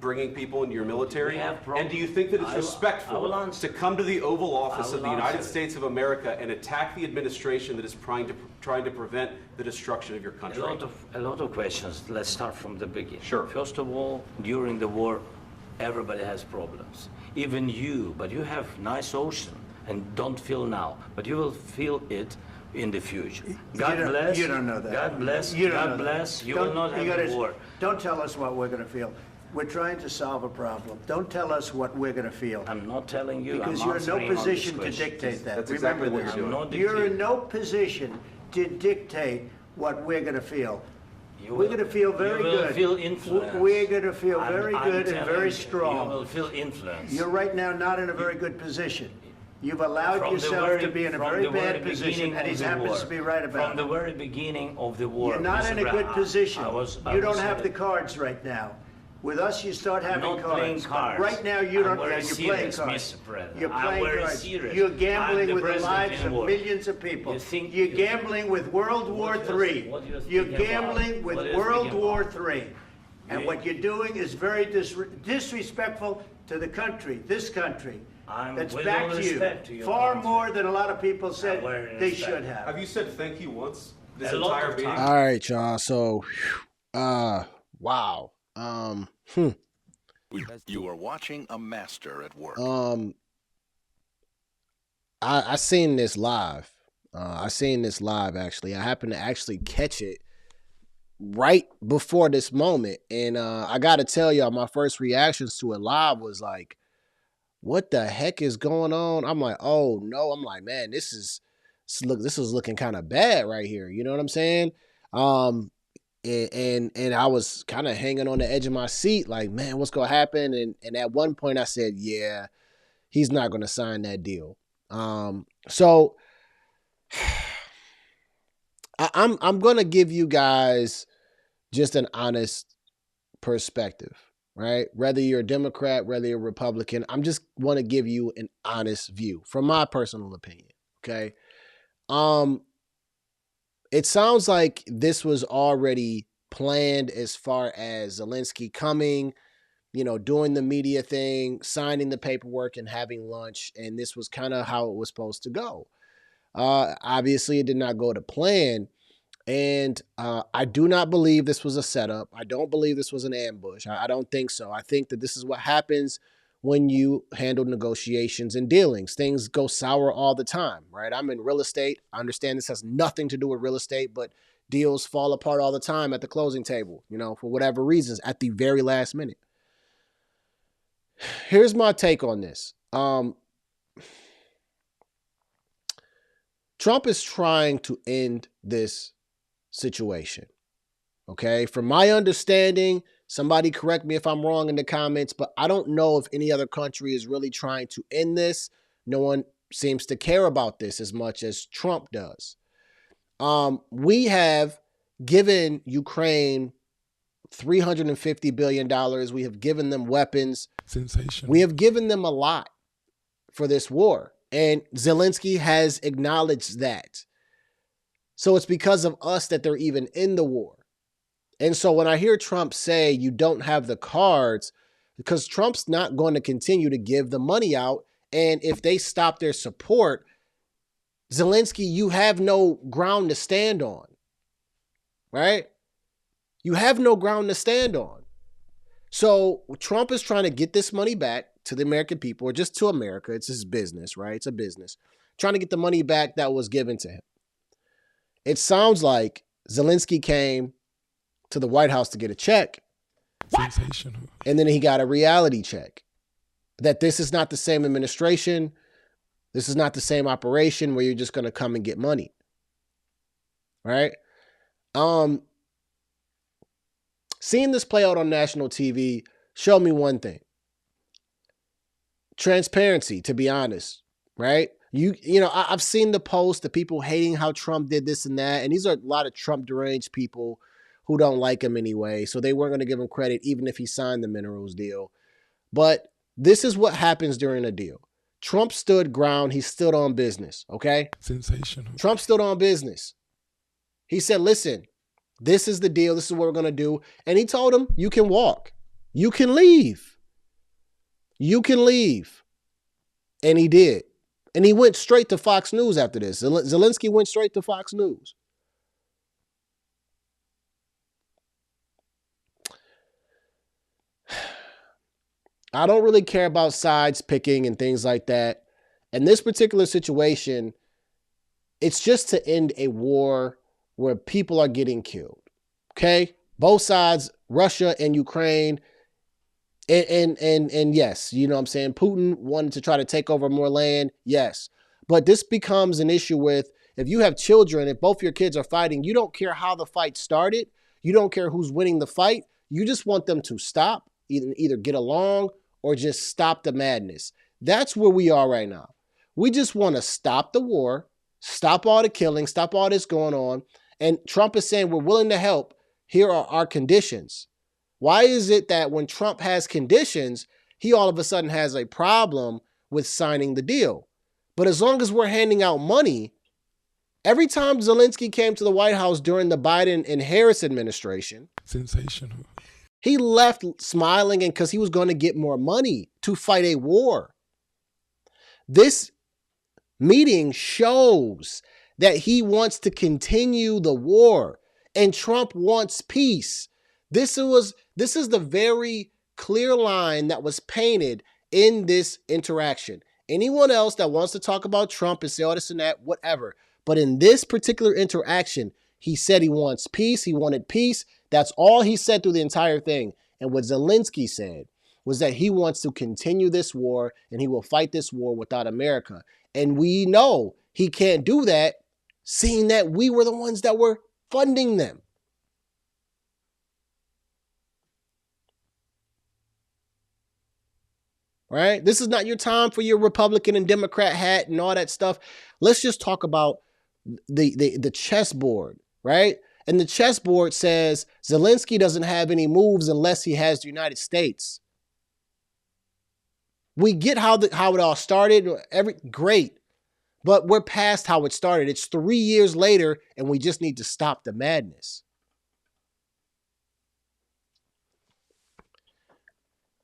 bringing people into your military? And do you think that it's respectful to come to the Oval Office of the United States of America and attack the administration that is trying to prevent the destruction of your country? A lot of questions. Let's start from the beginning. Sure. First of all, during the war, everybody has problems. Even you, but you have nice ocean and don't feel now, but you will feel it in the future. God bless. You don't know that. God bless. God bless. You will not have a war. Don't tell us what we're going to feel. We're trying to solve a problem. Don't tell us what we're going to feel. I'm not telling you. Because you're in no position to dictate that. That's exactly what you're doing. You're in no position to dictate what we're going to feel. We're going to feel very good. You will feel influence. We're going to feel very good and very strong. You will feel influence. You're right now not in a very good position. You've allowed yourself to be in a very bad position, and he happens to be right about it. From the very beginning of the war. You're not in a good position. You don't have the cards right now. With us, you start having cards. Right now, you don't. You're playing cards. You're playing cards. You're gambling with the lives of millions of people. You're gambling with World War III. You're gambling with World War III. And what you're doing is very disrespectful to the country, this country. That's back to you. Far more than a lot of people said they should have. Have you said thank you once this entire meeting? All right, y'all. So, wow. You are watching a master at work. I seen this live. Actually. I happened to actually catch it right before this moment. And I got to tell y'all, my first reactions to it live was like, what the heck is going on? I'm like, oh no. I'm like, man, this is looking kind of bad right here. You know what I'm saying? And I was kind of hanging on the edge of my seat, like, man, what's gonna happen? And at one point I said, yeah, he's not gonna sign that deal. So I'm gonna give you guys just an honest perspective. Right? Whether you're a Democrat, whether you're a Republican, I'm just want to give you an honest view from my personal opinion. Okay. It sounds like this was already planned as far as Zelenskyy coming, you know, doing the media thing, signing the paperwork and having lunch. And this was kind of how it was supposed to go. Obviously it did not go to plan. And I do not believe this was a setup. I don't believe this was an ambush. I don't think so. I think that this is what happens when you handle negotiations and dealings. Things go sour all the time, right? I'm in real estate. I understand this has nothing to do with real estate, but deals fall apart all the time at the closing table, you know, for whatever reasons at the very last minute. Here's my take on this. Trump is trying to end this situation. Okay. From my understanding, somebody correct me if I'm wrong in the comments, but I don't know if any other country is really trying to end this. No one seems to care about this as much as Trump does. We have given Ukraine $350 billion. We have given them weapons. Sensational. We have given them a lot for this war. And Zelenskyy has acknowledged that. So it's because of us that they're even in the war. And so when I hear Trump say you don't have the cards, because Trump's not going to continue to give the money out. And if they stop their support, Zelenskyy, you have no ground to stand on. Right? You have no ground to stand on. So Trump is trying to get this money back to the American people, or just to America. It's his business, right? It's a business. Trying to get the money back that was given to him. It sounds like Zelenskyy came to the White House to get a check. Sensational. And then he got a reality check. That this is not the same administration. This is not the same operation where you're just going to come and get money. Right? Seeing this play out on national TV showed me one thing. Transparency, to be honest. Right? You know, I've seen the post, the people hating how Trump did this and that. And these are a lot of Trump deranged people who don't like him anyway. So they weren't going to give him credit even if he signed the minerals deal. But this is what happens during a deal. Trump stood ground. He stood on business. Okay. Sensational. Trump stood on business. He said, listen, this is the deal. This is what we're going to do. And he told him, you can walk. You can leave. You can leave. And he did. And he went straight to Fox News after this. Zelenskyy went straight to Fox News. I don't really care about sides picking and things like that. In this particular situation, it's just to end a war where people are getting killed. Okay? Both sides, Russia and Ukraine. And yes, you know what I'm saying? Putin wanted to try to take over more land. Yes. But this becomes an issue with, if you have children, if both your kids are fighting, you don't care how the fight started. You don't care who's winning the fight. You just want them to stop, either get along or just stop the madness. That's where we are right now. We just want to stop the war, stop all the killing, stop all this going on. And Trump is saying, we're willing to help. Here are our conditions. Why is it that when Trump has conditions, he all of a sudden has a problem with signing the deal? But as long as we're handing out money, every time Zelenskyy came to the White House during the Biden and Harris administration, sensational. He left smiling, and because he was going to get more money to fight a war. This meeting shows that he wants to continue the war, and Trump wants peace. This is the very clear line that was painted in this interaction. Anyone else that wants to talk about Trump and say all this and that, whatever. But in this particular interaction, he said he wants peace. He wanted peace. That's all he said through the entire thing. And what Zelenskyy said was that he wants to continue this war and he will fight this war without America. And we know he can't do that, seeing that we were the ones that were funding them. Right? This is not your time for your Republican and Democrat hat and all that stuff. Let's just talk about the chessboard, right? And the chessboard says Zelenskyy doesn't have any moves unless he has the United States. We get how it all started. Great. But we're past how it started. It's 3 years later, and we just need to stop the madness.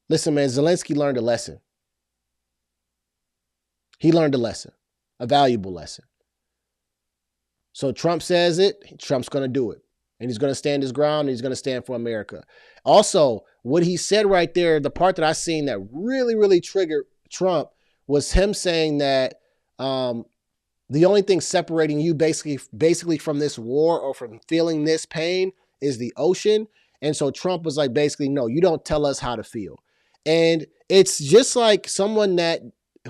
Listen, man, Zelenskyy learned a lesson. He learned a lesson, a valuable lesson. So Trump says it, Trump's going to do it. And he's going to stand his ground, and he's going to stand for America. Also, what he said right there, the part that I seen that really, really triggered Trump was him saying that the only thing separating you basically from this war or from feeling this pain is the ocean. And so Trump was like, basically, no, you don't tell us how to feel. And it's just like someone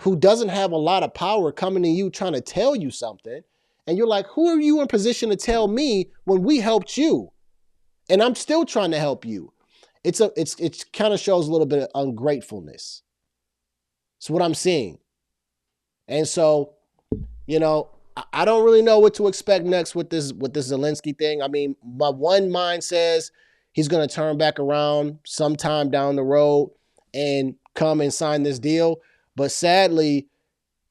who doesn't have a lot of power coming to you trying to tell you something. And you're like, who are you in position to tell me when we helped you? And I'm still trying to help you. It kind of shows a little bit of ungratefulness. It's what I'm seeing. And so, you know, I don't really know what to expect next with this Zelenskyy thing. I mean, my one mind says he's going to turn back around sometime down the road and come and sign this deal. But sadly,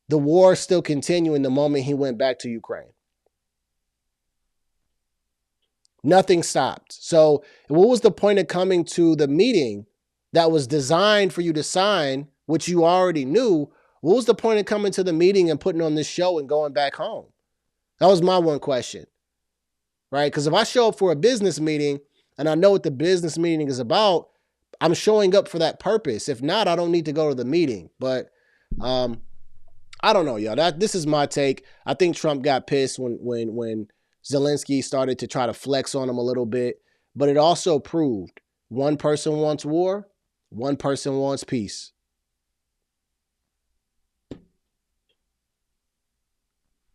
the war is still continuing the moment he went back to Ukraine. Nothing stopped. So what was the point of coming to the meeting that was designed for you to sign, which you already knew? What was the point of coming to the meeting and putting on this show and going back home? That was my one question, right? Because if I show up for a business meeting and I know what the business meeting is about, I'm showing up for that purpose. If not, I don't need to go to the meeting. But I don't know, y'all. This is my take. I think Trump got pissed when Zelenskyy started to try to flex on him a little bit. But it also proved one person wants war, one person wants peace.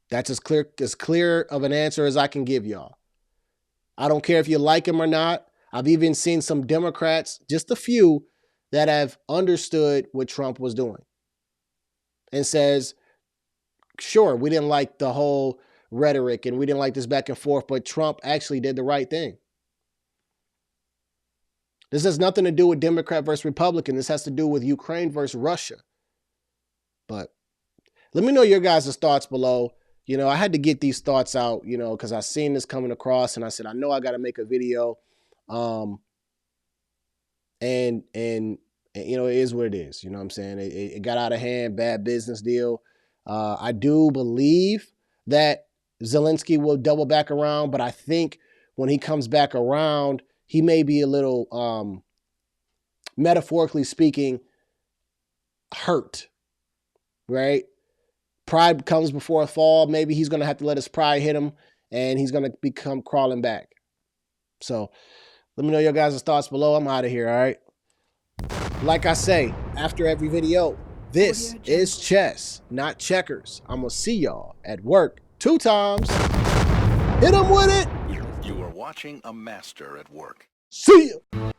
That's as clear of an answer as I can give y'all. I don't care if you like him or not. I've even seen some Democrats, just a few, that have understood what Trump was doing. And says, sure, we didn't like the whole rhetoric and we didn't like this back and forth, but Trump actually did the right thing. This has nothing to do with Democrat versus Republican. This has to do with Ukraine versus Russia. But let me know your guys' thoughts below. You know, I had to get these thoughts out, you know, because I seen this coming across and I said, I know I got to make a video. And And you know, it is what it is. You know what I'm saying? It got out of hand, bad business deal. I do believe that Zelenskyy will double back around, but I think when he comes back around, he may be a little, metaphorically speaking, hurt, right? Pride comes before a fall. Maybe he's going to have to let his pride hit him, and he's going to become crawling back. So let me know your guys' thoughts below. I'm out of here, all right? Like I say, after every video, this is chess, not checkers. I'm going to see y'all at work 2 times. Hit them with it. You are watching a master at work. See ya.